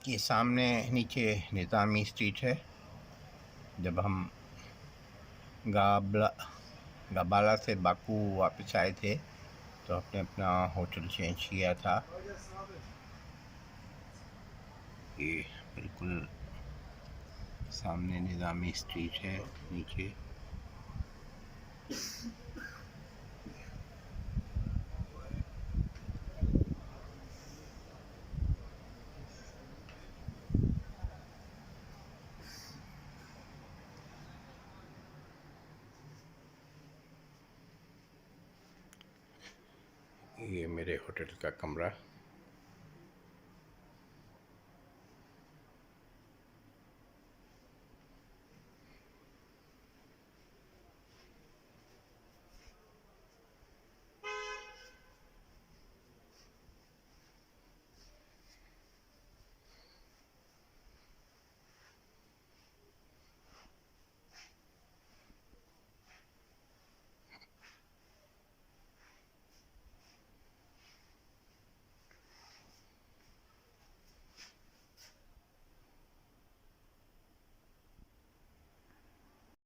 ये सामने नीचे निज़ामी स्ट्रीट है। जब हम गबाला से बाकू वापस आए थे तो आपने अपना होटल चेंज किया था। ये बिल्कुल सामने निज़ामी स्ट्रीट है नीचे। ये मेरे होटल का कमरा।